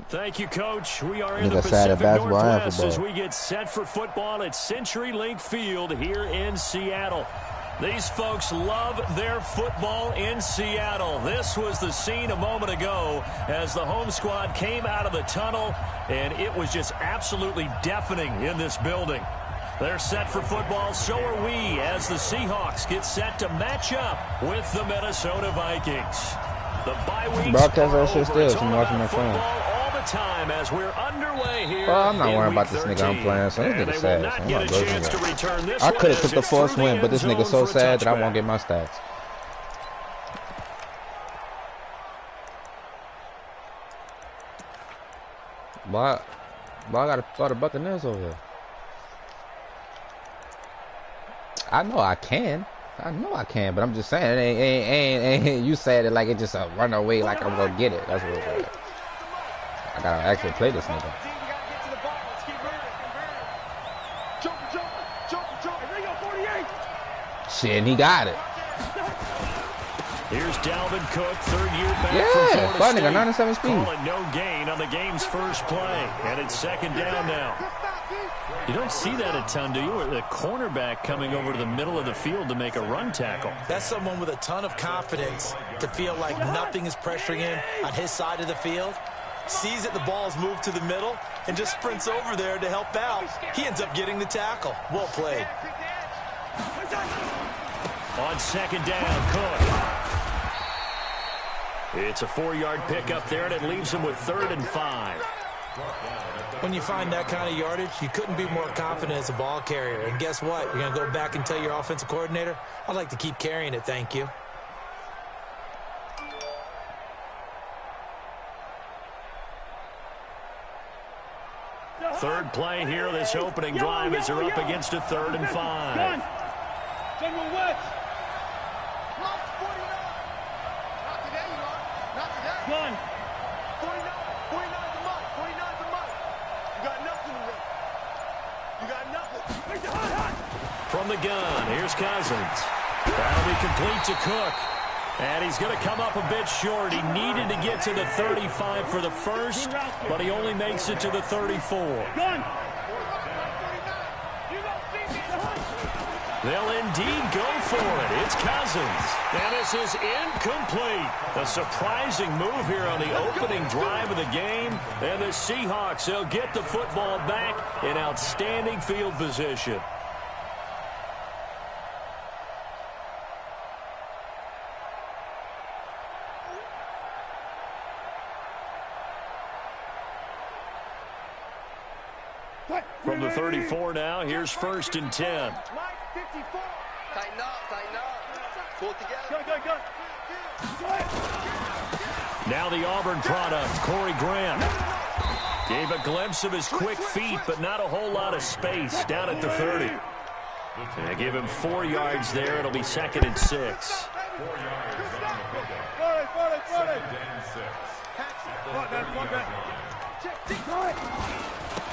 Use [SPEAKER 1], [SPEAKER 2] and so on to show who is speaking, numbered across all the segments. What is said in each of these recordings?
[SPEAKER 1] Thank you, Coach. We are in the Pacific Northwest as we get set for football at CenturyLink Field here in Seattle. These folks love their football in Seattle. This was the scene a moment ago as the home squad came out of the tunnel, and it was just absolutely deafening in this building. They're set for football, so are we, as the Seahawks get set to match up with the Minnesota Vikings. The bye weeks are over. It's all about football all the time as we're underway here.
[SPEAKER 2] Well, I'm not worried about this nigga I'm playing, so this nigga sad. I could have took the first win, but this nigga so sad that I won't get my stats. Why I gotta throw the Buccaneers over here? I know I can, but I'm just saying, ain't you said it like it just a run away, like I'm gonna get it. That's what it is. I gotta actually play this nigga. Shit, and he got it.
[SPEAKER 1] Here's Dalvin Cook, third-year back from Florida State.
[SPEAKER 2] 97 speed.
[SPEAKER 1] Calling no gain on the game's first play, and it's second down now. You don't see that a ton, do you? Or the cornerback coming over to the middle of the field to make a run tackle.
[SPEAKER 3] That's someone with a ton of confidence to feel like nothing is pressuring him on his side of the field. Sees that the ball's moved to the middle and just sprints over there to help out. He ends up getting the tackle. Well played.
[SPEAKER 1] On second down, Cook. It's a 4-yard pickup there, and it leaves him with 3rd and 5.
[SPEAKER 3] When you find that kind of yardage, you couldn't be more confident as a ball carrier. And guess what? You're going to go back and tell your offensive coordinator, I'd like to keep carrying it, thank you.
[SPEAKER 1] Third play here, this opening drive as they're up against a 3rd and 5.
[SPEAKER 4] General West. Gun. 49 the month. 49 the month. You got nothing to run. You got nothing.
[SPEAKER 1] From the gun, here's Cousins. That'll be complete to Cook. And he's going to come up a bit short. He needed to get to the 35 for the first, but he only makes it to the 34.
[SPEAKER 4] Gun.
[SPEAKER 1] They'll indeed go for it. It's Cousins. And this is incomplete. A surprising move here on the opening drive of the game. And the Seahawks, they'll get the football back in outstanding field position. From the 34 now, here's 1st and 10.
[SPEAKER 4] Tighten up. Pull it together. Go.
[SPEAKER 1] Now the Auburn product, Corey Grant. Gave a glimpse of his quick feet, but not a whole lot of space down at the 30. They give him 4 yards there. It'll be 2nd and 6.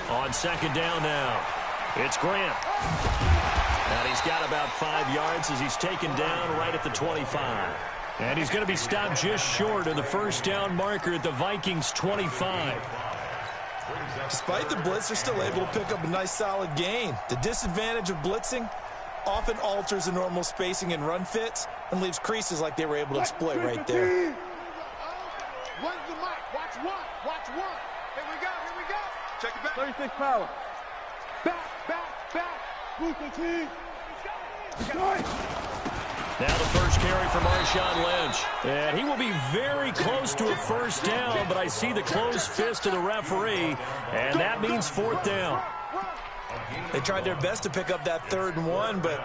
[SPEAKER 1] On second down now, it's Grant. And he's got about 5 yards as he's taken down right at the 25. And he's going to be stopped just short of the first down marker at the Vikings' 25.
[SPEAKER 3] Despite the blitz, they're still able to pick up a nice solid gain. The disadvantage of blitzing often alters the normal spacing and run fits and leaves creases like they were able to exploit right there.
[SPEAKER 4] When's the mic? Watch one. Here we go. Check it back.
[SPEAKER 5] 36 power.
[SPEAKER 4] Back. Move the team.
[SPEAKER 1] Now the first carry for Marshawn Lynch. And he will be very close to a first down, but I see the closed fist of the referee, and that means 4th down.
[SPEAKER 3] They tried their best to pick up that 3rd and 1, but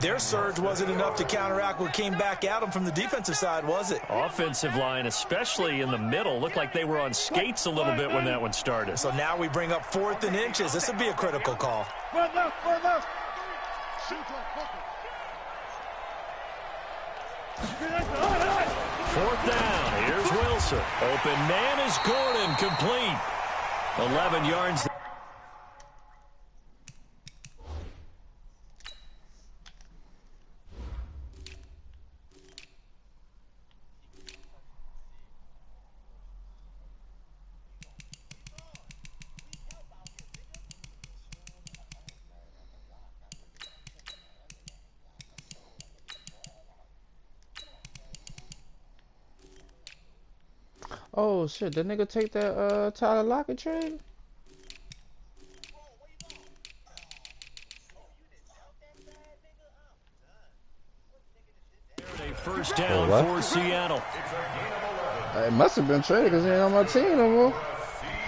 [SPEAKER 3] their surge wasn't enough to counteract what came back at them from the defensive side, was it?
[SPEAKER 1] Offensive line, especially in the middle, looked like they were on skates a little bit when that one started.
[SPEAKER 3] So now we bring up 4th and inches. This would be a critical call.
[SPEAKER 4] Fourth
[SPEAKER 1] down. Here's Wilson. Open man is Gordon. Complete. 11 yards.
[SPEAKER 2] Oh shit, the nigga take that Tyler Lockett trade?
[SPEAKER 1] First down for Seattle.
[SPEAKER 2] It must have been traded because he ain't on my team no more.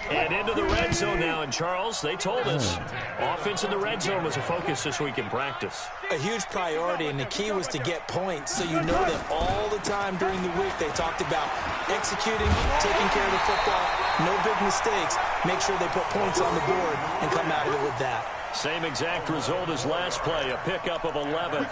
[SPEAKER 1] And into the red zone now, and Charles, they told us offense in the red zone was a focus this week in practice.
[SPEAKER 3] A huge priority, and the key was to get points, so you know that all the time during the week they talked about executing, taking care of the football, no big mistakes, make sure they put points on the board and come out of it with that.
[SPEAKER 1] Same exact result as last play, a pickup of 11.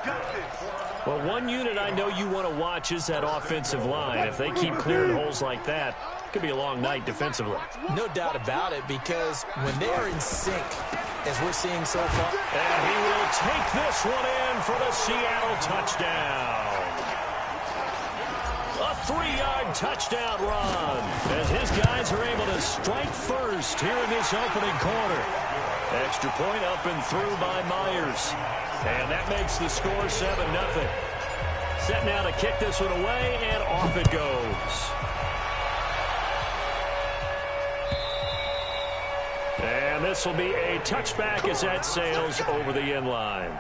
[SPEAKER 1] Well, one unit I know you want to watch is that offensive line. If they keep clearing holes like that, it could be a long night defensively.
[SPEAKER 3] No doubt about it, because when they are in sync, as we're seeing so far.
[SPEAKER 1] And he will take this one in for the Seattle touchdown. A 3-yard touchdown run as his guys are able to strike first here in this opening quarter. Extra point up and through by Myers. And that makes the score 7-0. Set now to kick this one away, and off it goes. And this will be a touchback as that sails over the end line.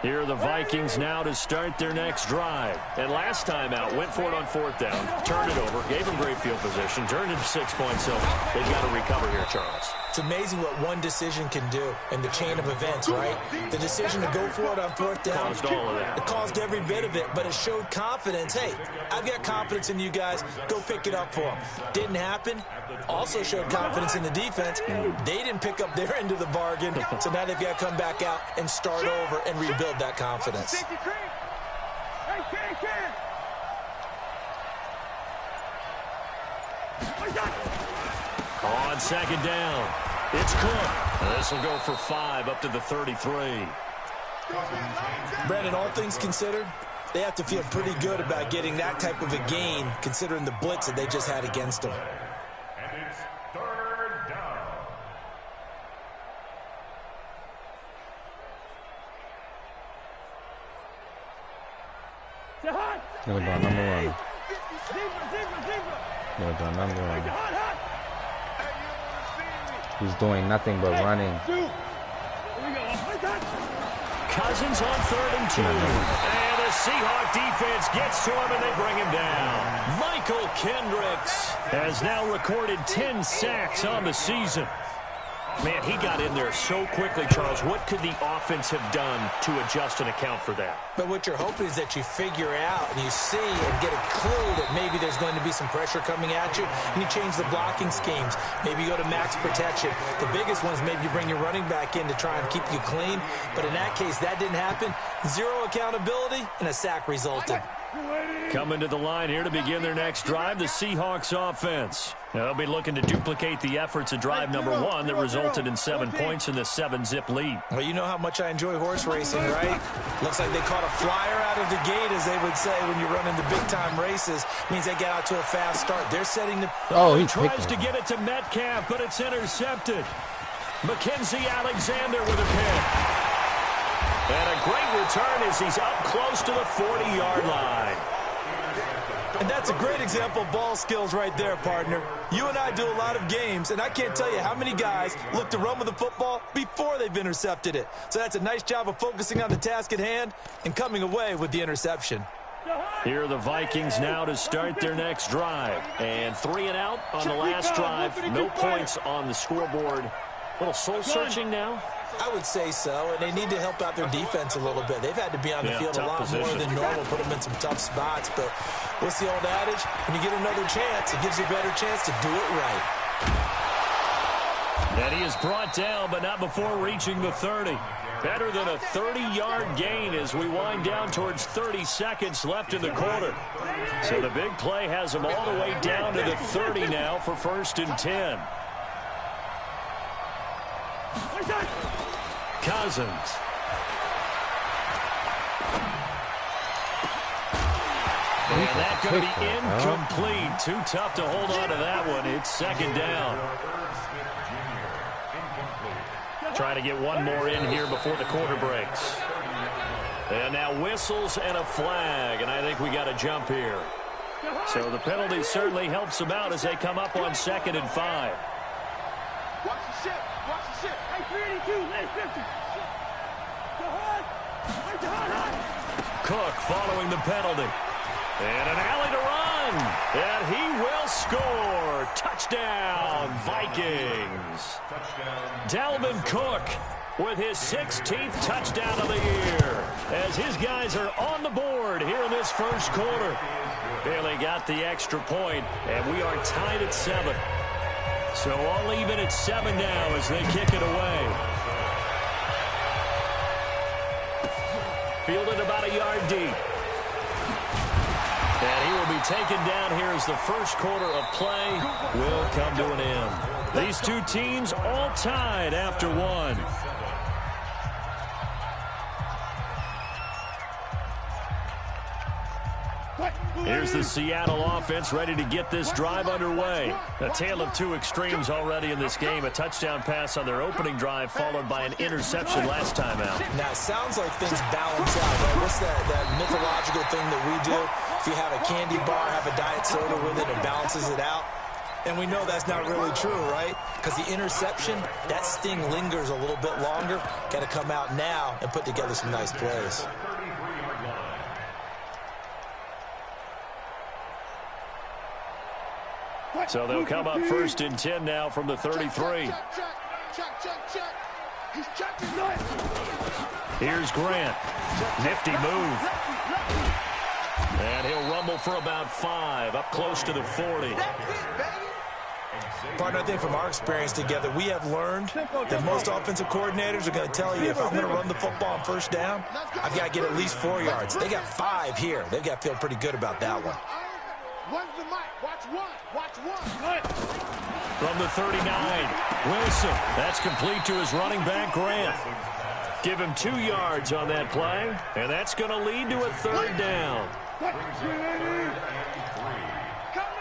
[SPEAKER 1] Here are the Vikings now to start their next drive. And last time out, went for it on 4th down, turned it over, gave them great field position, turned into 6 points, so they've got to recover here, Charles.
[SPEAKER 3] It's amazing what one decision can do in the chain of events, right? The decision to go for it on 4th down.
[SPEAKER 1] Caused all of that.
[SPEAKER 3] It caused every bit of it, but it showed confidence. Hey, I've got confidence in you guys. Go pick it up for them. Didn't happen. Also showed confidence in the defense. They didn't pick up their end of the bargain, so now they've got to come back out and start over and rebuild that confidence.
[SPEAKER 1] On 2nd down, it's Cook. This will go for 5 up to the 33.
[SPEAKER 3] Brandon, all things considered, they have to feel pretty good about getting that type of a gain, considering the blitz that they just had against them.
[SPEAKER 4] And it's 3rd down.
[SPEAKER 2] Number one. He's doing nothing but running.
[SPEAKER 1] Cousins on 3rd and 2. And the Seahawk defense gets to him, and they bring him down. Michael Kendricks has now recorded 10 sacks on the season. Man, he got in there so quickly, Charles. What could the offense have done to adjust and account for that?
[SPEAKER 3] But what you're hoping is that you figure out and you see and get a clue that maybe there's going to be some pressure coming at you, and you change the blocking schemes. Maybe you go to max protection. The biggest one is maybe you bring your running back in to try and keep you clean. But in that case, that didn't happen. Zero accountability, and a sack resulted.
[SPEAKER 1] Coming to the line here to begin their next drive, the Seahawks offense. They'll be looking to duplicate the efforts of drive number 1 that resulted in 7 points in the 7-zip lead.
[SPEAKER 3] Well, you know how much I enjoy horse racing, right? Looks like they caught a flyer out of the gate, as they would say, when you're running the big-time races. Means they get out to a fast start. They're setting the...
[SPEAKER 1] Oh, he tries to get it to Metcalf, but it's intercepted. Mackenzie Alexander with a pick. And a great return as he's up close to the 40-yard line.
[SPEAKER 3] And that's a great example of ball skills right there, partner. You and I do a lot of games, and I can't tell you how many guys look to run with the football before they've intercepted it. So that's a nice job of focusing on the task at hand and coming away with the interception.
[SPEAKER 1] Here are the Vikings now to start their next drive. And 3 and out on the last drive. No points on the scoreboard. A little soul-searching now.
[SPEAKER 3] I would say so, and they need to help out their defense a little bit. They've had to be on the field a lot more than normal, put them in some tough spots. But what's the old adage? When you get another chance, it gives you a better chance to do it right.
[SPEAKER 1] And he is brought down, but not before reaching the 30. Better than a 30-yard gain as we wind down towards 30 seconds left in the quarter. So the big play has him all the way down to the 30 now for 1st and 10. Cousins. And that going to be incomplete. Too tough to hold on to that one. It's 2nd down. Trying to get one more in here before the quarter breaks. And now whistles and a flag, and I think we got a jump here. So the penalty certainly helps them out as they come up on 2nd and 5.
[SPEAKER 4] Watch the ship. Watch the ship. Hey, 382, lane 50.
[SPEAKER 1] Cook following the penalty. And an alley to run. And he will score. Touchdown, Vikings. Dalvin Cook with his 16th touchdown of the year as his guys are on the board here in this first quarter. Barely got the extra point, and we are tied at 7. So all even at 7 now as they kick it away. Fielded about a yard deep. And he will be taken down here as the first quarter of play will come to an end. These two teams all tied after 1. Here's the Seattle offense ready to get this drive underway. A tale of two extremes already in this game. A touchdown pass on their opening drive followed by an interception last time out.
[SPEAKER 3] Now, it sounds like things balance out, right? What's that mythological thing that we do? If you have a candy bar, have a diet soda with it, it balances it out. And we know that's not really true, right? Because the interception, that sting lingers a little bit longer. Got to come out now and put together some nice plays.
[SPEAKER 1] So they'll come up 1st and 10 now from the 33. Here's Grant. Nifty move. And he'll rumble for about 5, up close to the 40.
[SPEAKER 3] Partner, I think from our experience together, we have learned that most offensive coordinators are going to tell you, if I'm going to run the football on 1st down, I've got to get at least 4 yards. They got 5 here. They've got to feel pretty good about that one.
[SPEAKER 4] One's the mic. Watch one. Watch one.
[SPEAKER 1] From the 39, Wilson. That's complete to his running back, Grant. Give him 2 yards on that play, and that's going to lead to a 3rd down.
[SPEAKER 4] Come to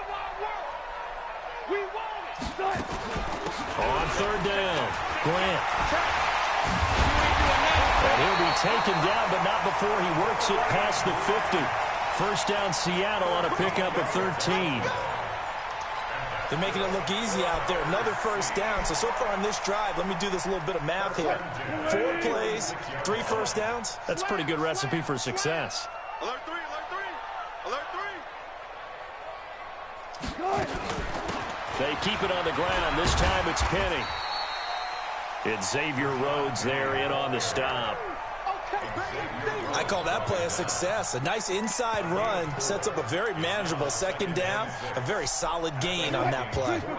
[SPEAKER 4] my work. We want it.
[SPEAKER 1] On 3rd down, Grant. And he'll be taken down, but not before he works it past the 50. 1st down, Seattle on a pickup of 13.
[SPEAKER 3] They're making it look easy out there. Another 1st down. So far on this drive, let me do this little bit of math here. 4 plays, 3 1st downs.
[SPEAKER 1] That's a pretty good recipe for success.
[SPEAKER 4] Alert 3, alert 3, alert 3.
[SPEAKER 1] They keep it on the ground. This time it's Penny. It's Xavier Rhodes there in on the stop.
[SPEAKER 3] I call that play a success. A nice inside run sets up a very manageable 2nd down. A very solid gain on that play.
[SPEAKER 4] When's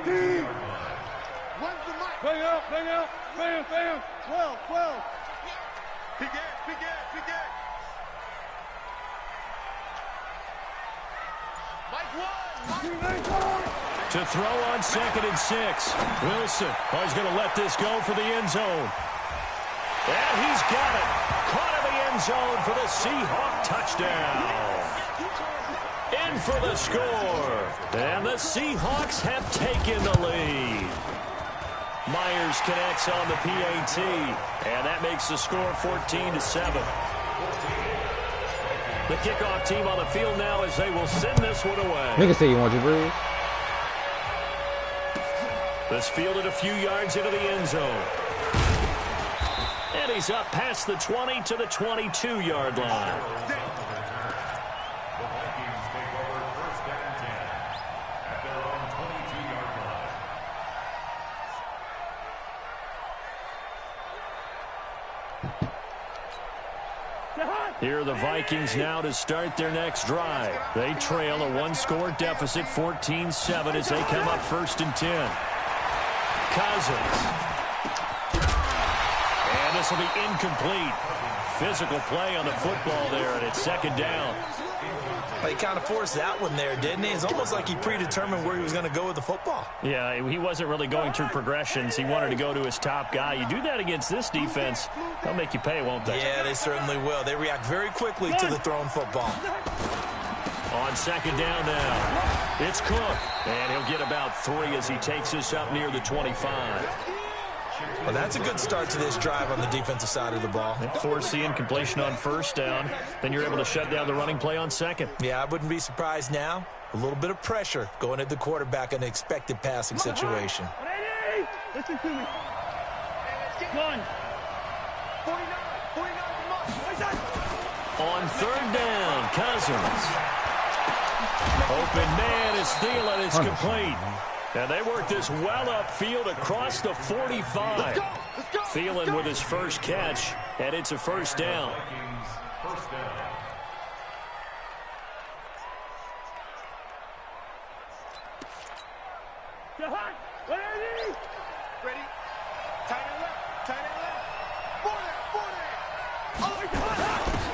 [SPEAKER 4] the mic? Bang out, bang out, bam, bam. 12, 12. Big ass, big ass, big ass. Mike 1.
[SPEAKER 1] To throw on 2nd and 6. Wilson is going to let this go for the end zone. And he's got it. Caught in the end zone for the Seahawk touchdown. In for the score. And the Seahawks have taken the lead. Myers connects on the PAT. And that makes the score 14-7. The kickoff team on the field now as they will send this one away.
[SPEAKER 2] Nigga say you want your bread.
[SPEAKER 1] This fielded a few yards into the end zone. And he's up past the 20 to the 22-yard line. Here are the Vikings now to start their next drive. They trail a 1-score deficit, 14-7, as they come up 1st and 10. Cousins. And this will be incomplete. Physical play on the football there, and it's 2nd down.
[SPEAKER 3] Well, he kind of forced that one there, didn't he? It's almost like he predetermined where he was going to go with the football.
[SPEAKER 1] Yeah, he wasn't really going through progressions. He wanted to go to his top guy. You do that against this defense, they'll make you pay, won't they?
[SPEAKER 3] Yeah, they certainly will. They react very quickly to the thrown football.
[SPEAKER 1] On 2nd down now, it's Cook. And he'll get about 3 as he takes this up near the 25.
[SPEAKER 3] Well, that's a good start to this drive on the defensive side of the ball.
[SPEAKER 1] Foreseeing completion on first down. Then you're able to shut down the running play on second.
[SPEAKER 3] Yeah, I wouldn't be surprised now. A little bit of pressure going at the quarterback in an expected passing situation.
[SPEAKER 4] Listen to me. One. 49.
[SPEAKER 1] On third down, Cousins. Open man is Thielen. It's complete. And they work this well upfield across the 45. Thielen with his first catch, and it's a first down.
[SPEAKER 4] Ready? Tight end left. 40.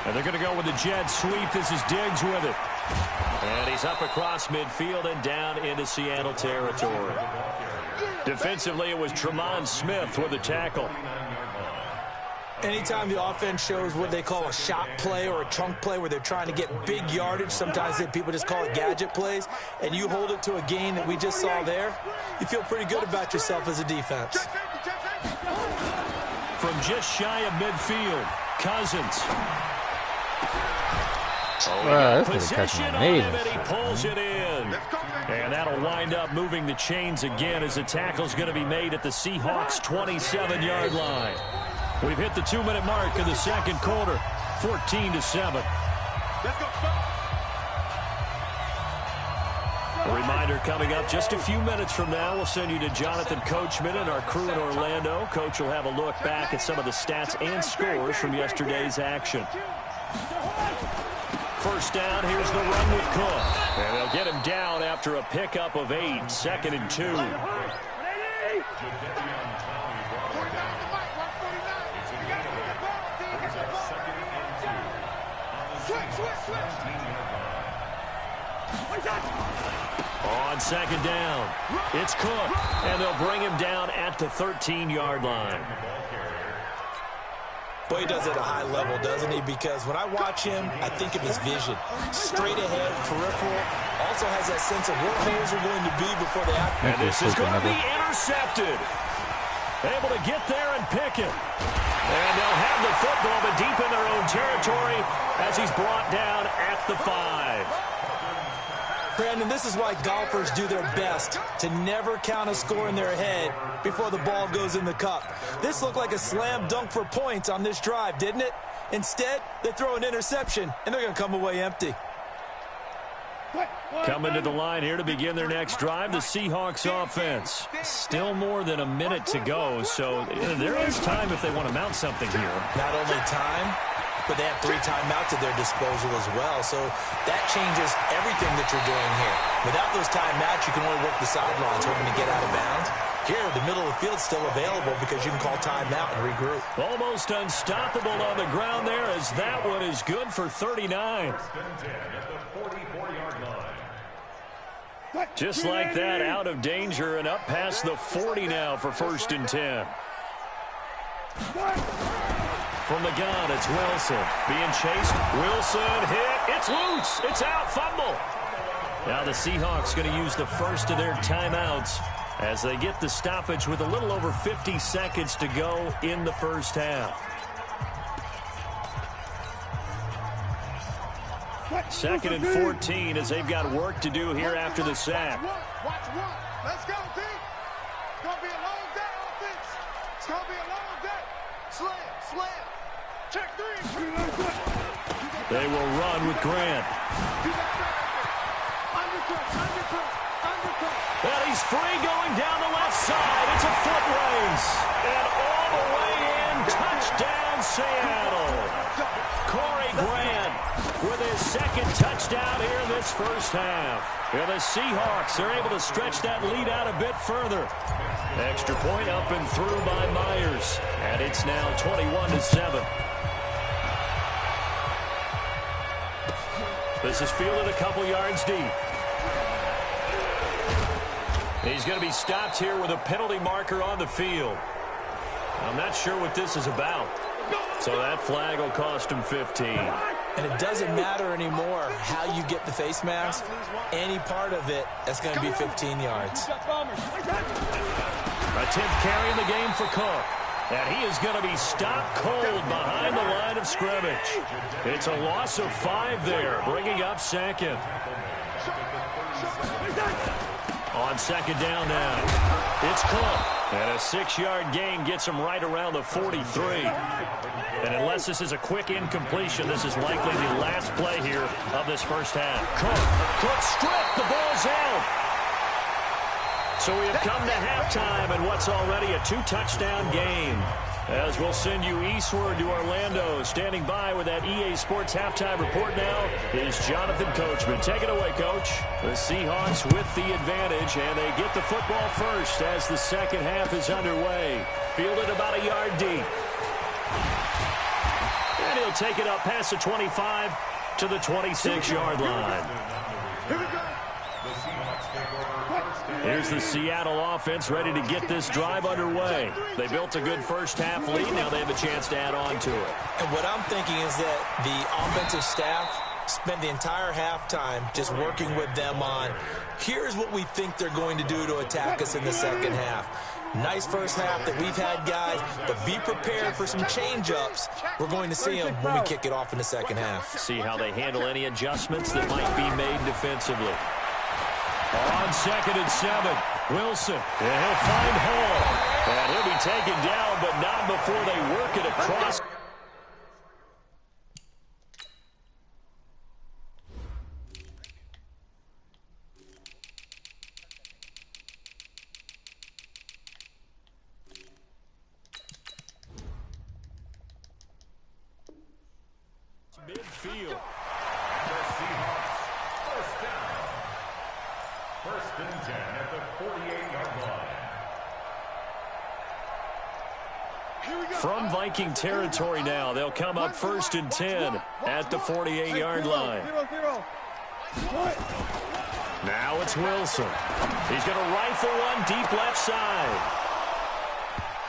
[SPEAKER 1] And they're going to go with the jet sweep. This is Diggs with it. And he's up across midfield and down into Seattle territory. Defensively, it was Tremont Smith with the tackle.
[SPEAKER 3] Anytime the offense shows what they call a shot play or a chunk play where they're trying to get big yardage, sometimes people just call it gadget plays, and you hold it to a gain that we just saw there, you feel pretty good about yourself as a defense.
[SPEAKER 1] From just shy of midfield, Cousins.
[SPEAKER 2] Well, this is catching amazing.
[SPEAKER 1] And he pulls it in. And that'll wind up moving the chains again as the tackle's going to be made at the Seahawks' 27-yard line. We've hit the 2-minute mark of the second quarter, 14-7. A reminder coming up just a few minutes from now. We'll send you to Jonathan Coachman and our crew in Orlando. Coach will have a look back at some of the stats and scores from yesterday's action. First down, here's the run with Cook. And they'll get him down after a pickup of 8, 2nd and 2. On second down, it's Cook, and they'll bring him down at the 13-yard line.
[SPEAKER 3] Boy, he does it at a high level, doesn't he? Because when I watch him, I think of his vision. Straight ahead, peripheral, also has that sense of where holes are going to be before they act.
[SPEAKER 1] And this is going to be intercepted. Able to get there and pick it. And they'll have the football, but deep in their own territory as he's brought down at the 5.
[SPEAKER 3] Brandon, this is why golfers do their best to never count a score in their head before the ball goes in the cup. This looked like a slam dunk for points on this drive, didn't it? Instead, they throw an interception, and they're going to come away empty.
[SPEAKER 1] Coming to the line here to begin their next drive, the Seahawks offense. Still more than a minute to go, so there is time if they want to mount something here.
[SPEAKER 3] Not only time, but they have 3 timeouts at their disposal as well. So that changes everything that you're doing here. Without those timeouts, you can only work the sidelines hoping to get out of bounds. Here, the middle of the field is still available because you can call timeout and regroup.
[SPEAKER 1] Almost unstoppable on the ground there as that one is good for 39. Just like that, out of danger and up past the 40 now for 1st and 10. From the gun, it's Wilson. Being chased. Wilson hit. It's loose. It's out. Fumble. Now the Seahawks going to use the first of their timeouts as they get the stoppage with a little over 50 seconds to go in the first half. 2nd and 14 as they've got work to do here after the sack.
[SPEAKER 4] Watch one. Let's go, D. It's going to be a long day, offense. It's going to be a long day. Slam. Check 3.
[SPEAKER 1] They will run with Grant. And he's free going down the left side. It's a foot race. And all the way in. Touchdown, Seattle. Corey Grant with his 2nd touchdown here in this first half. And the Seahawks are able to stretch that lead out a bit further. Extra point up and through by Myers. And it's now 21-7. This is fielded a couple yards deep. He's going to be stopped here with a penalty marker on the field. I'm not sure what this is about. So that flag will cost him 15.
[SPEAKER 3] And it doesn't matter anymore how you get the face mask. Any part of it, that's going to be 15 yards.
[SPEAKER 1] A 10th carry in the game for Cook. And he is going to be stopped cold behind the line of scrimmage. It's a loss of 5 there, bringing up second. On second down now, it's Cook. And a 6-yard gain gets him right around the 43. And unless this is a quick incompletion, this is likely the last play here of this first half. Cook stripped. The ball's out. So we have come to halftime in what's already a 2-touchdown game. As we'll send you eastward to Orlando. Standing by with that EA Sports halftime report now is Jonathan Coachman. Take it away, Coach. The Seahawks with the advantage, and they get the football first as the second half is underway. Fielded about a yard deep. And he'll take it up past the 25 to the 26-yard line. Here's the Seattle offense ready to get this drive underway. They built a good first half lead. Now they have a chance to add on to it.
[SPEAKER 3] And what I'm thinking is that the offensive staff spent the entire halftime just working with them on, here's what we think they're going to do to attack us in the second half. Nice first half that we've had, guys, but be prepared for some change-ups. We're going to see them when we kick it off in the second half.
[SPEAKER 1] See how they handle any adjustments that might be made defensively. On second and 7, Wilson, and he'll find Hall. And he'll be taken down, but not before they work it across. Midfield.
[SPEAKER 5] First and 10 at the 48-yard line.
[SPEAKER 1] From Viking territory now, they'll come up first and 10 at the 48-yard line. Now it's Wilson. He's going to rifle one deep left side.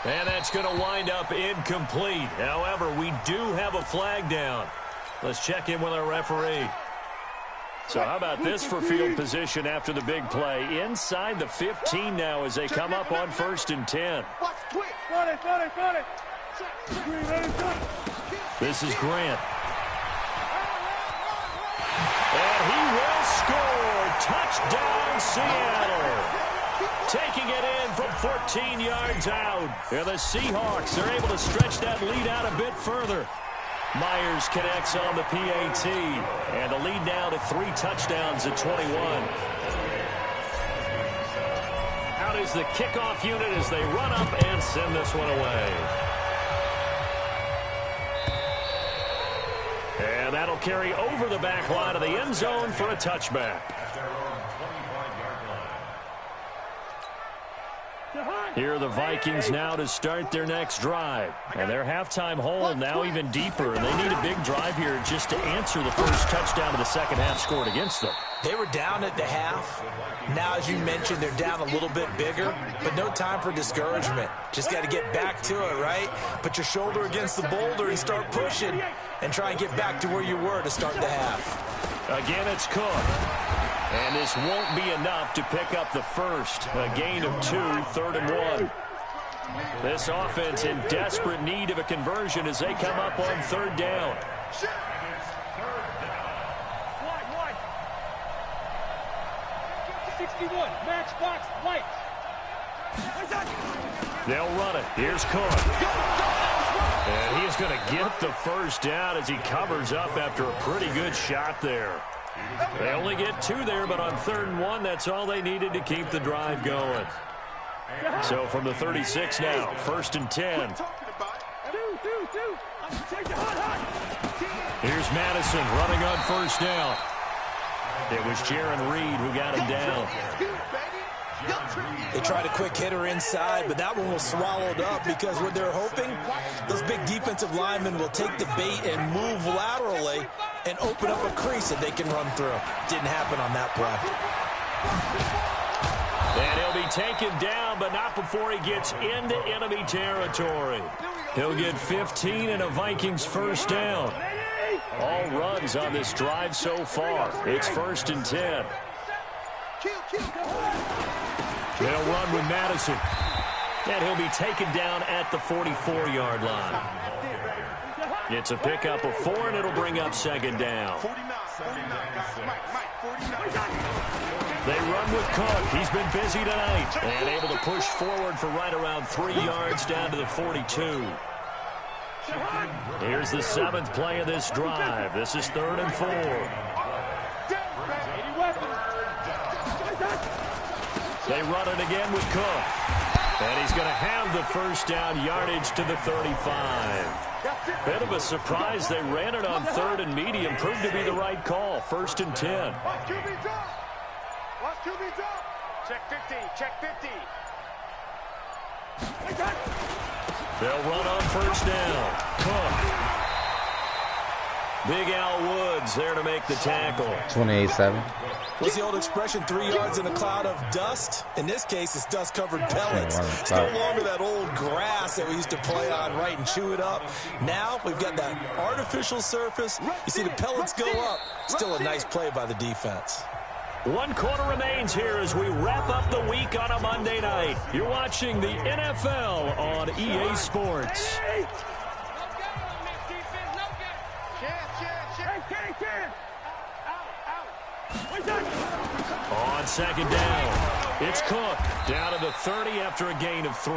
[SPEAKER 1] And that's going to wind up incomplete. However, we do have a flag down. Let's check in with our referee. So how about this for field position after the big play? Inside the 15 now as they come up on first and 10. This is Grant. And he will score. Touchdown, Seattle. Taking it in from 14 yards out. And the Seahawks are able to stretch that lead out a bit further. Myers connects on the PAT, and the lead now to 3 touchdowns at 21. Out is the kickoff unit as they run up and send this one away. And that'll carry over the back line of the end zone for a touchback. Here are the Vikings now to start their next drive. And their halftime hole now even deeper. And they need a big drive here just to answer the first touchdown of the second half scored against them.
[SPEAKER 3] They were down at the half. Now, as you mentioned, they're down a little bit bigger. But no time for discouragement. Just got to get back to it, right? Put your shoulder against the boulder and start pushing. And try and get back to where you were to start the half.
[SPEAKER 1] Again, it's Cook. And this won't be enough to pick up the first. A gain of 2, 3rd and 1. This offense in desperate need of a conversion as they come up on 3rd down.
[SPEAKER 4] Wide. 61, matchbox, white.
[SPEAKER 1] They'll run it. Here's Cook. And he is going to get the first down as he covers up after a pretty good shot there. They only get 2 there, but on 3rd and 1, that's all they needed to keep the drive going. So from the 36 now, 1st and 10. Here's Madison running on 1st down. It was Jaron Reed who got him down.
[SPEAKER 3] They tried a quick hitter inside, but that one was swallowed up because what they're hoping, those big defensive linemen will take the bait and move laterally and open up a crease that they can run through. Didn't happen on that play.
[SPEAKER 1] And he'll be taken down, but not before he gets into enemy territory. He'll get 15 and a Vikings first down. All runs on this drive so far. It's 1st and 10. They'll run with Madison. And he'll be taken down at the 44-yard line. It's a pickup of 4, and it'll bring up second down. They run with Cook. He's been busy tonight and able to push forward for right around 3 yards down to the 42. Here's the 7th play of this drive. This is 3rd and 4. They run it again with Cook. And he's going to have the first down, yardage to the 35. Bit of a surprise. They ran it on 3rd and medium. Proved to be the right call. 1st and 10.
[SPEAKER 4] Check 50. Check 50.
[SPEAKER 1] They'll run on 1st down. Cook. Big Al Woods there to make the tackle.
[SPEAKER 2] 28-7.
[SPEAKER 3] What's the old expression, 3 yards in a cloud of dust? In this case, it's dust-covered pellets. It's no longer that old grass that we used to play on, right, and chew it up. Now we've got that artificial surface. You see the pellets go up. Still a nice play by the defense.
[SPEAKER 1] 1 quarter remains here as we wrap up the week on a Monday night. You're watching the NFL on EA Sports. On 2nd down, it's Cook down to the 30 after a gain of 3.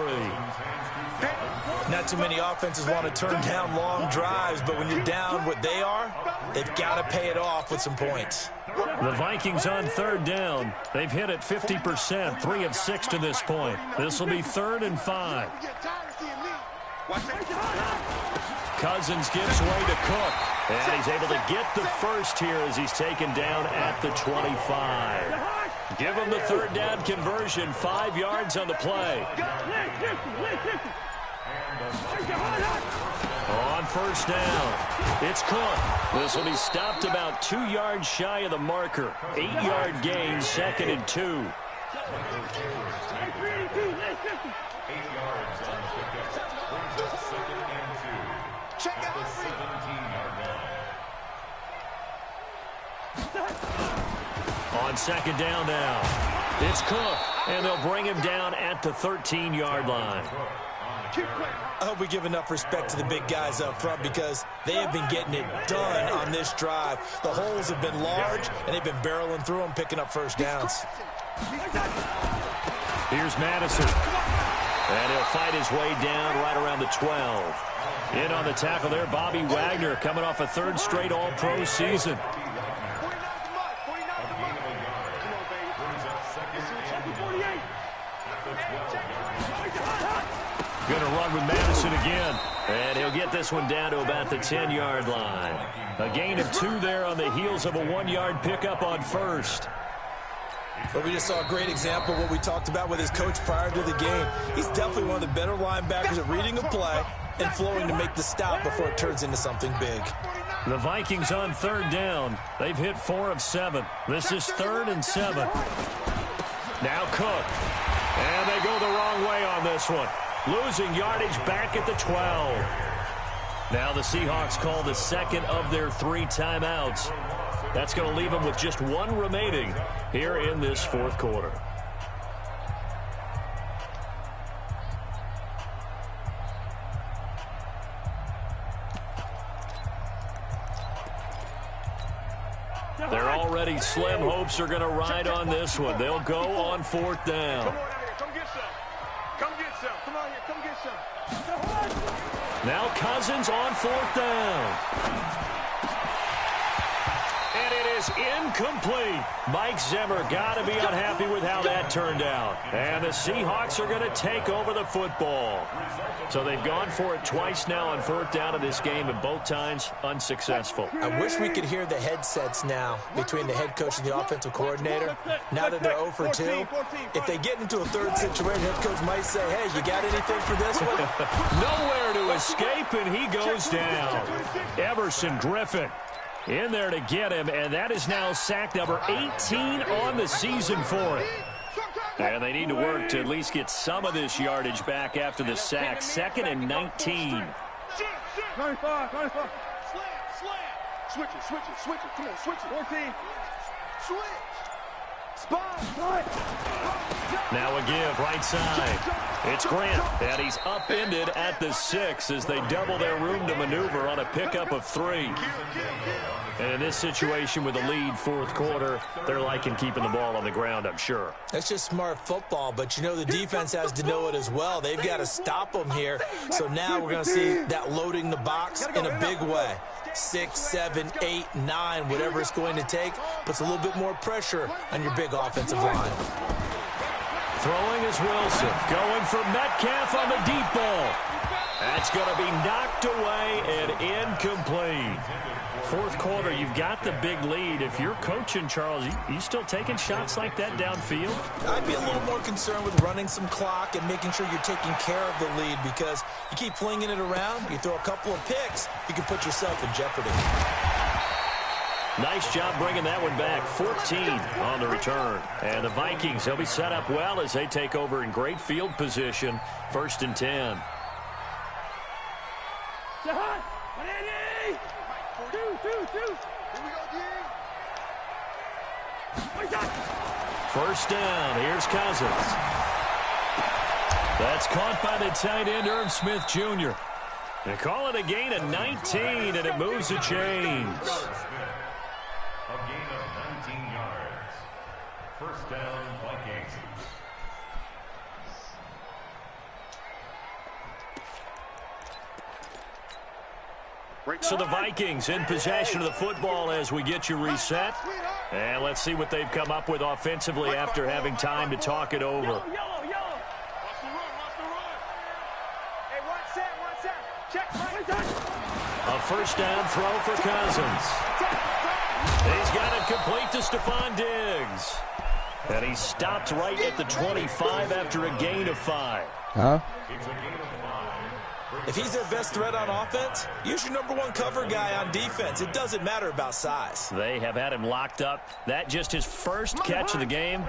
[SPEAKER 3] Not too many offenses want to turn down long drives, but when you're down what they are, they've got to pay it off with some points.
[SPEAKER 1] The Vikings on 3rd down. They've hit it 50%, 3 of 6 to this point. This will be 3rd and 5. Cousins gives way to Cook, and he's able to get the first here as he's taken down at the 25. Give him the 3rd down conversion, 5 yards on the play. On 1st down, it's Cook. This will be stopped about 2 yards shy of the marker. 8-yard gain, 2nd and 2.
[SPEAKER 5] 8 yards on the pickup. Brings us 2nd and 2. Check out the 17-yard line.
[SPEAKER 1] On 2nd down now, it's Cook, and they'll bring him down at the 13-yard line.
[SPEAKER 3] I hope we give enough respect to the big guys up front because they have been getting it done on this drive. The holes have been large, and they've been barreling through them, picking up first downs.
[SPEAKER 1] Here's Madison. And he'll fight his way down right around the 12. In on the tackle there, Bobby Wagner coming off a 3rd straight All-Pro season. Going to run with Madison again. And he'll get this one down to about the 10-yard line. A gain of 2 there on the heels of a 1-yard pickup on 1st.
[SPEAKER 3] But we just saw a great example of what we talked about with his coach prior to the game. He's definitely one of the better linebackers at reading a play and flowing to make the stop before it turns into something big.
[SPEAKER 1] The Vikings on 3rd down. They've hit 4 of 7. This is 3rd and 7. Now Cook. And they go the wrong way on this one. Losing yardage back at the 12. Now the Seahawks call the 2nd of their 3 timeouts. That's going to leave them with just 1 remaining here in this 4th quarter. They're already slim. Hopes are going to ride on this one. They'll go on 4th down.
[SPEAKER 4] Come get some. Come get some. Come on here. Come get some.
[SPEAKER 1] Now Cousins on 4th down. And it is incomplete. Mike Zimmer got to be unhappy with how that turned out. And the Seahawks are going to take over the football. So they've gone for it twice now on 4th down in this game, and both times unsuccessful.
[SPEAKER 3] I wish we could hear the headsets now between the head coach and the offensive coordinator. Now that they're 0 for 2, if they get into a 3rd situation, head coach might say, hey, you got anything for this one?
[SPEAKER 1] Nowhere to escape, and he goes down. Everson Griffin in there to get him, and that is now sack number 18 on the season for him. And they need to work to at least get some of this yardage back after the sack. 2nd and 19.
[SPEAKER 4] 95. Slant. Switch it. Come on, switch it. 14. Switch.
[SPEAKER 1] Now a give right side. It's Grant, and he's upended at the 6 as they double their room to maneuver on a pickup of 3. And in this situation with a lead fourth quarter, they're liking keeping the ball on the ground, I'm sure.
[SPEAKER 3] That's just smart football, but you know the defense has to know it as well. They've got to stop them here. So now we're going to see that loading the box in a big way. 6, 7, 8, 9, whatever it's going to take, puts a little bit more pressure on your big offensive line.
[SPEAKER 1] Throwing is Wilson. Going for Metcalf on the deep ball. That's going to be knocked away and incomplete. Fourth quarter, you've got the big lead. If you're coaching, Charles, you still taking shots like that downfield?
[SPEAKER 3] I'd be a little more concerned with running some clock and making sure you're taking care of the lead, because you keep flinging it around, you throw a couple of picks, you can put yourself in jeopardy.
[SPEAKER 1] Nice job bringing that one back. 14 on the return. And the Vikings, they'll be set up well as they take over in great field position. 1st and 10. First down. Here's Cousins. That's caught by the tight end, Irv Smith Jr. They call it a gain of 19, and it moves the chains.
[SPEAKER 5] A gain of 19 yards. First down, Vikings.
[SPEAKER 1] So the Vikings in possession of the football as we get you reset. And let's see what they've come up with offensively after having time to talk it over. A first down throw for Cousins. He's got it complete to Stephon Diggs. And he stopped right at the 25 after a gain of 5.
[SPEAKER 2] Huh?
[SPEAKER 3] If he's their best threat on offense, use your #1 cover guy on defense. It doesn't matter about size.
[SPEAKER 1] They have had him locked up. That just his first catch of the game.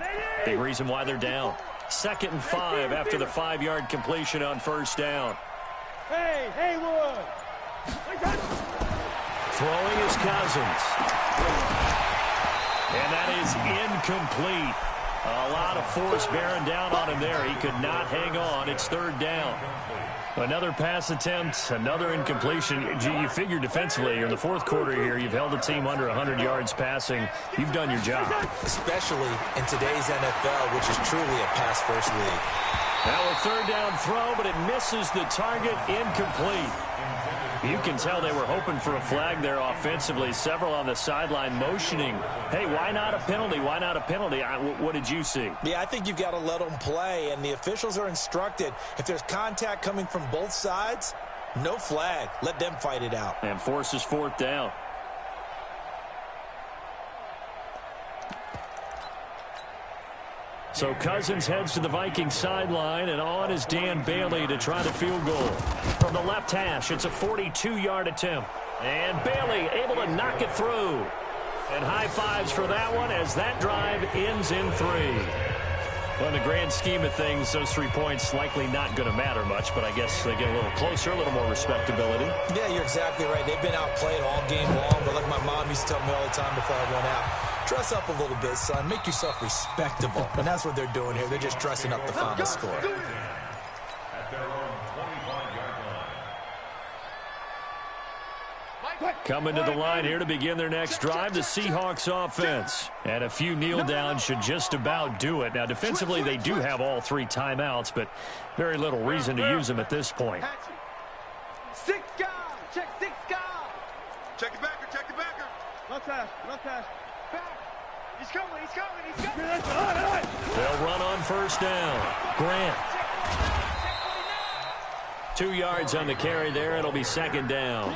[SPEAKER 1] Big reason why they're down. 2nd and 5 after the 5-yard completion on first down.
[SPEAKER 4] Hey, Haywood!
[SPEAKER 1] Throwing is Cousins. And that is incomplete. A lot of force bearing down on him there. He could not hang on. It's 3rd down. Another pass attempt, another incompletion. Gee, you figure defensively in the fourth quarter here, you've held a team under 100 yards passing. You've done your job.
[SPEAKER 3] Especially in today's NFL, which is truly a pass-first league.
[SPEAKER 1] Now a 3rd down throw, but it misses the target, incomplete. You can tell they were hoping for a flag there offensively. Several on the sideline motioning, hey, why not a penalty? Why not a penalty? What did you see?
[SPEAKER 3] Yeah, I think you've got to let them play, and the officials are instructed, if there's contact coming from both sides, no flag. Let them fight it out.
[SPEAKER 1] And forces 4th down. So Cousins heads to the Vikings sideline, and on is Dan Bailey to try the field goal. From the left hash, it's a 42-yard attempt. And Bailey able to knock it through. And high fives for that one as that drive ends in 3. Well, in the grand scheme of things, those 3 points likely not going to matter much, but I guess they get a little closer, a little more respectability.
[SPEAKER 3] Yeah, you're exactly right. They've been outplayed all game long, but like my mom used to tell me all the time before I went out, dress up a little bit, son. Make yourself respectable. And that's what they're doing here. They're just dressing up the final score.
[SPEAKER 5] At their own 25-yard line.
[SPEAKER 1] Coming to the line here to begin their next drive, the Seahawks offense. And a few kneel downs should just about do it. Now, defensively, they do have all 3 timeouts, but very little reason to use them at this point.
[SPEAKER 4] 6 guys! Check 6 guys! Check the backer, check the backer! Left hash, back! He's coming, he's coming, he's coming!
[SPEAKER 1] They'll run on first down. Grant. 2 yards on the carry there. It'll be 2nd down.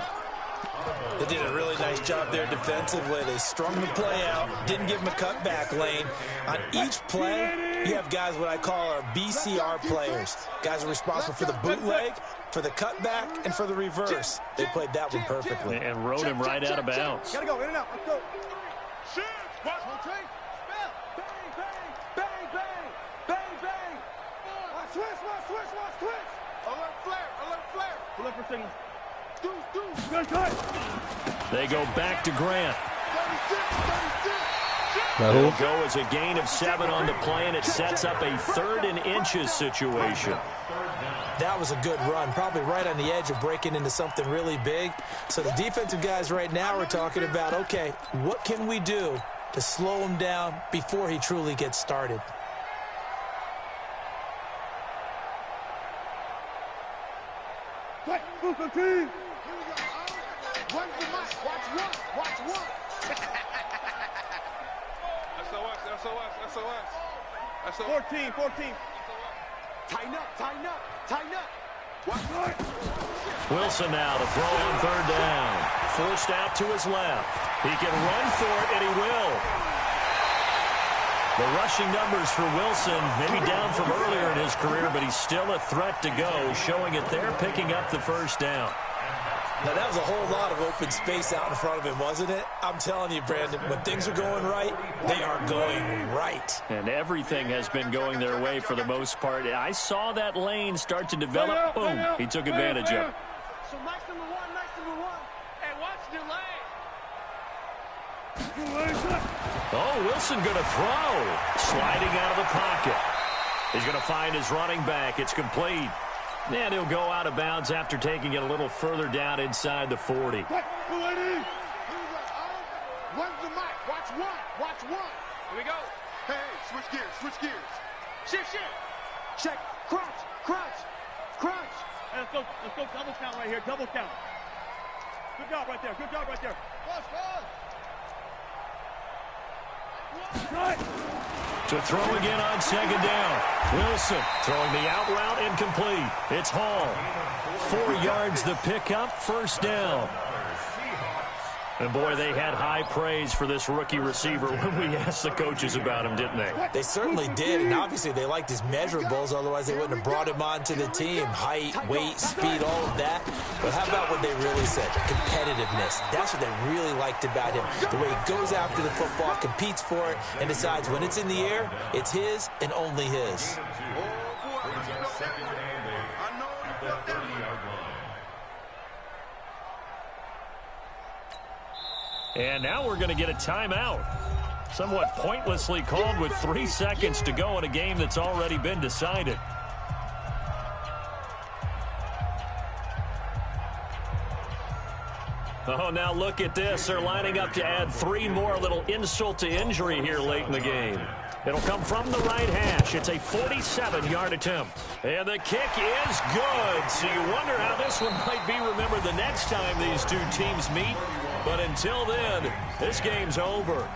[SPEAKER 3] They did a really nice job there defensively. They strung the play out, didn't give them a cutback lane. On each play, you have guys what I call our BCR players. Guys are responsible for the bootleg, for the cutback, and for the reverse. They played that one perfectly.
[SPEAKER 1] And rode him right out of bounds.
[SPEAKER 4] Gotta go, in and out, let's go. Shoot! Watch, one take. Bang, bang, bang, bang, bang, bang. Watch, switch. Alert flare. Pull up for signal.
[SPEAKER 1] They go back to Grant. It'll go as a gain of 7 on the play, and it sets up a 3rd and inches situation.
[SPEAKER 3] That was a good run, probably right on the edge of breaking into something really big. So the defensive guys right now are talking about, okay, what can we do to slow him down before he truly gets started?
[SPEAKER 4] SOS. 14. Tighten up.
[SPEAKER 1] Wilson now to throw on 3rd down. Forced out to his left. He can run for it, and he will. The rushing numbers for Wilson, maybe down from earlier in his career, but he's still a threat to go, showing it there, picking up the 1st down.
[SPEAKER 3] Now, that was a whole lot of open space out in front of him, wasn't it? I'm telling you, Brandon, when things are going right, they are going right.
[SPEAKER 1] And everything has been going their way for the most part. I saw that lane start to develop. Boom. He took advantage of it.
[SPEAKER 4] So nice number one. Hey, watch the lane.
[SPEAKER 1] Oh, Wilson going to throw. Sliding out of the pocket. He's going to find his running back. It's complete. And he'll go out of bounds after taking it a little further down inside the 40.
[SPEAKER 4] When's the mic? Watch one. Here we go. Hey, switch gears. Shift. Check. Crunch. Hey, let's go double count right here. Double count. Good job right there. Right.
[SPEAKER 1] To throw again on 2nd down. Wilson throwing the out route incomplete. It's Hall. 4 yards the pickup, 1st down. And boy, they had high praise for this rookie receiver when we asked the coaches about him, didn't they?
[SPEAKER 3] They certainly did, and obviously they liked his measurables, otherwise they wouldn't have brought him onto the team. Height, weight, speed, all of that. But how about what they really said? Competitiveness. That's what they really liked about him. The way he goes after the football, competes for it, and decides when it's in the air, it's his and only his.
[SPEAKER 1] And now we're going to get a timeout. Somewhat pointlessly called with 3 seconds to go in a game that's already been decided. Oh, now look at this. They're lining up to add 3 more, a little insult to injury here late in the game. It'll come from the right hash. It's a 47-yard attempt. And the kick is good. So you wonder how this one might be remembered the next time these two teams meet. But until then, this game's over.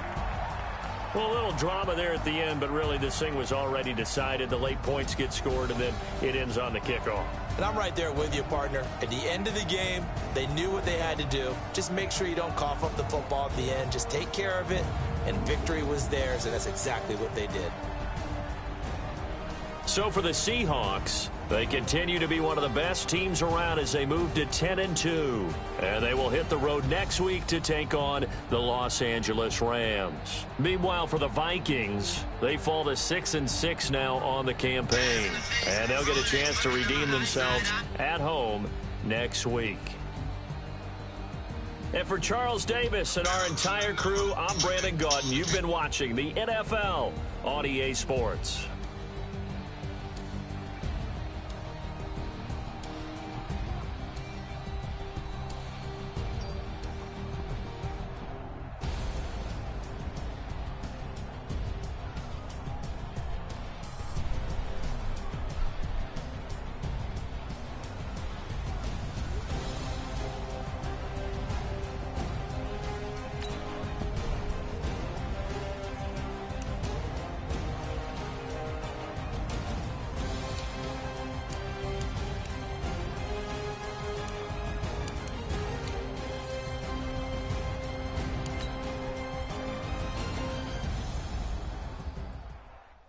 [SPEAKER 1] Well, a little drama there at the end, but really this thing was already decided. The late points get scored, and then it ends on the kickoff.
[SPEAKER 3] And I'm right there with you, partner. At the end of the game, they knew what they had to do. Just make sure you don't cough up the football at the end. Just take care of it, and victory was theirs, and that's exactly what they did.
[SPEAKER 1] So for the Seahawks, they continue to be one of the best teams around as they move to 10-2. And they will hit the road next week to take on the Los Angeles Rams. Meanwhile, for the Vikings, they fall to 6-6 now on the campaign. And they'll get a chance to redeem themselves at home next week. And for Charles Davis and our entire crew, I'm Brandon Gaudin. You've been watching the NFL on EA Sports.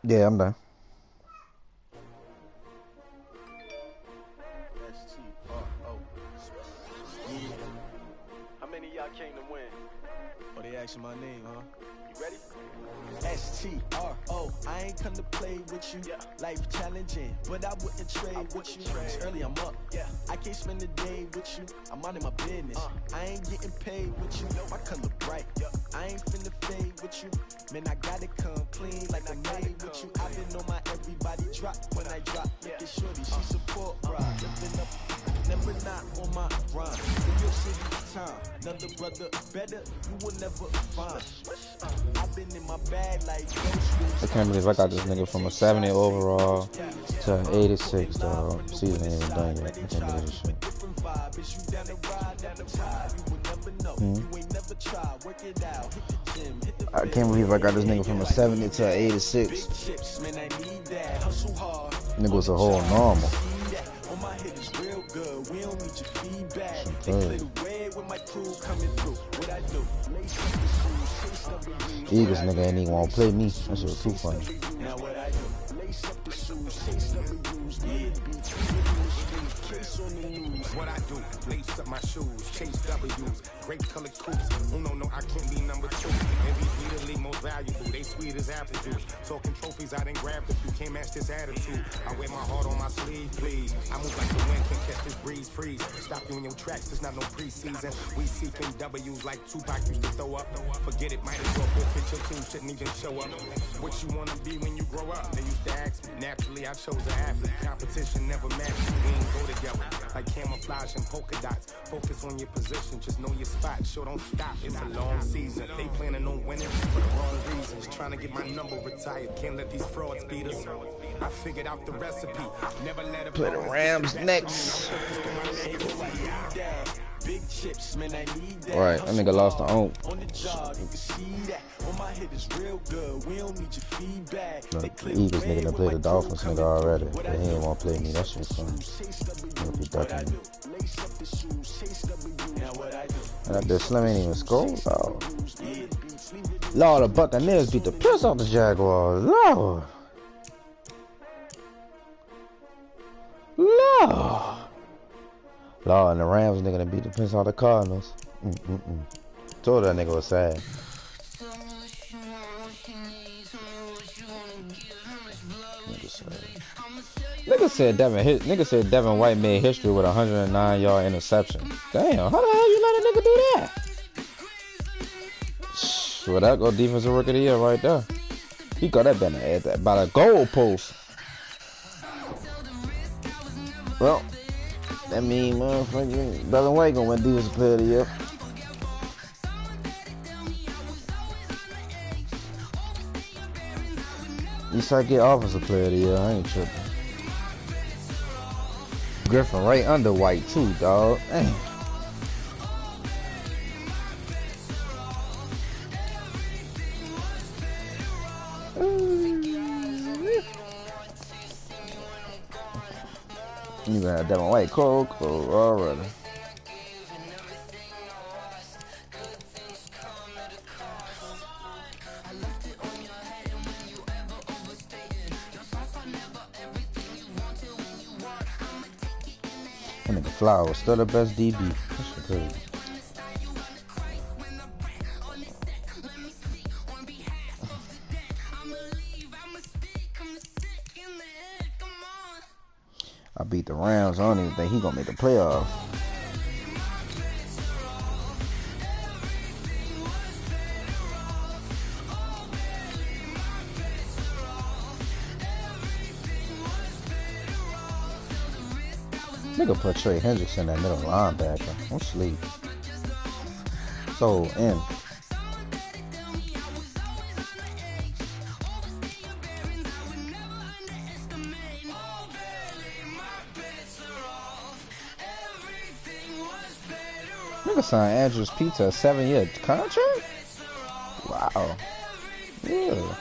[SPEAKER 2] Yeah, I'm done.
[SPEAKER 4] STRO. Yeah. How many I came to win. Oh, they asking my name, huh? You ready? S-T-R-O, I ain't come to play with you. Life challenging, but I wouldn't trade with you. It's early, I'm up. I can't spend the day with you. I'm out of my business. I ain't getting paid with you. My color bright. I ain't finna fade with you. Man, I gotta come clean like I made with you. I've been on my everybody drop when I drop. Look at shorty, she support ride. Lifting up, never not on my rhyme. In your city time, another brother better, you will never find. I've been in my bag like
[SPEAKER 2] I can't believe I got this nigga from a 70 overall to an 86, dog. Season ain't even done yet. I can't believe this shit. I can't believe I got this nigga from a 70 to an 86. Nigga was a whole normal. Eagles nigga ain't even wanna play me. That shit was too funny.
[SPEAKER 6] What I do, lace up my shoes, chase W's, great color coops. Oh no, I can't be number 2. MVP the league most valuable, they sweet as apple juice. Talking trophies, I didn't grab the few, can't match this attitude. I wear my heart on my sleeve, please. I move like the wind, can't catch this breeze, freeze. Stop you in your tracks, it's not no preseason. We seeking W's like Tupac used to throw up. Forget it, might as well forfeit your team, shouldn't even show up. What you wanna be when you grow up? They used to ask me. Naturally, I chose an athlete. Competition never matched me. We ain't go together. Like camouflage and polka dots. Focus on your position, just know your spot. Sure, don't stop. It's a long season. They planning on winning for the wrong reasons. Trying to get my number retired. Can't let these frauds beat us. I figured out the recipe. Never let it
[SPEAKER 2] play the Rams next.
[SPEAKER 4] Big chips, man, I need that.
[SPEAKER 2] Alright, that nigga lost the own.
[SPEAKER 4] On the job, you can see that. On my head is real good. We don't need your feedback.
[SPEAKER 2] The Eagles nigga done played the Dolphins nigga already. But he ain't wanna play me. That shit fun. He'll be ducking me. And that Slim ain't even scored. Oh. Lord, the Buccaneers beat the piss off the Jaguars. Lord. Lord, and the Rams nigga done beat the piss off the Cardinals. Told that nigga was sad. Nigga said Devin White made history with a 109-yard interception. Damn, how the hell you let a nigga do that? Well, that go defensive rookie of the year right there. He got that by the goal post. Well, that mean motherfucker Devin White gonna win defensive player of the year. You start get offensive player of the year. I ain't tripping. Griffin right under White too, dog. Damn. You got Devin White, cold already. That nigga Flower still the best DB. That shit crazy. I beat the Rams. I don't even think he gonna make the playoffs. Nigga put Trey Hendrickson in that middle linebacker. I'm sleep. So in. Nigga signed Andrews Pizza a 7-year contract? Wow. Yeah.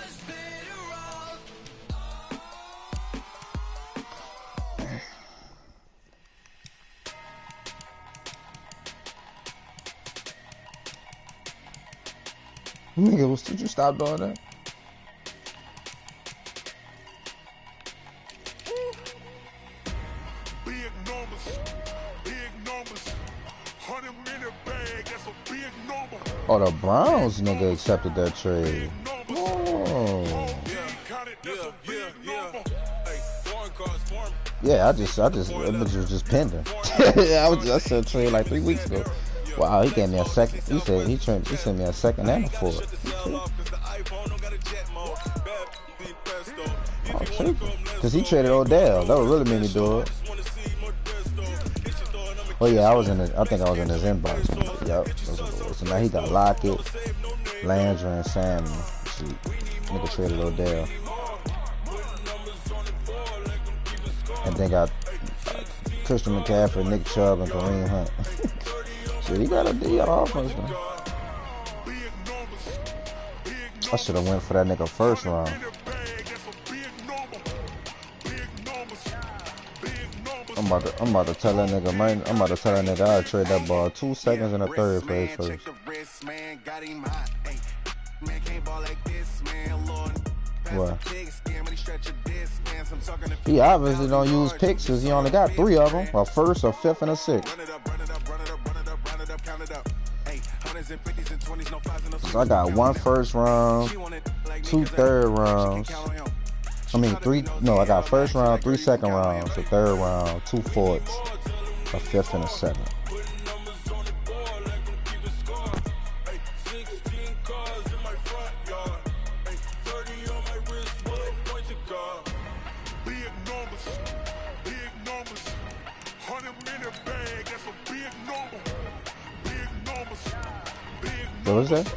[SPEAKER 2] Nigga, did you stop doing that?
[SPEAKER 6] Big numbers,
[SPEAKER 2] Oh, the Browns nigga accepted that trade. Oh. Yeah, it was just pending. I said trade like 3 weeks ago. Wow, he gave me a second. He sent me a second and a fourth. Cause he traded Odell. That would really make me do it. Oh yeah, I think I was in his inbox. Yep. So now he got Lockett, Landry, and Samuel. Shoot. Nigga traded Odell. And then got Christian McCaffrey, Nick Chubb, and Kareem Hunt. Shit, he got offense now. I should have went for that nigga first round. I'm about to tell that nigga, man. I'm about to tell that nigga I'd trade that ball 2 seconds and a third for his first. What? He obviously don't use picks because he only got 3 of them. A first, a fifth, and a sixth. So I got 1 first round, 2 third rounds. I mean, 3. No, I got first round, 3 second rounds, a third round, 2 fourths, a fifth, and a seventh. What was that?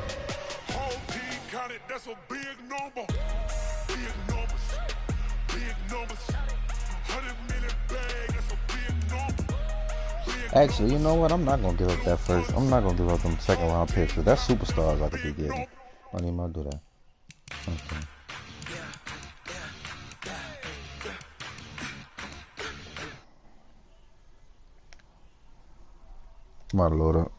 [SPEAKER 2] Actually, you know what? I'm not gonna give up that first. I'm not gonna give up them second round picks. That's superstars I could be getting. I don't even want to do that. Okay. I'm about to load up.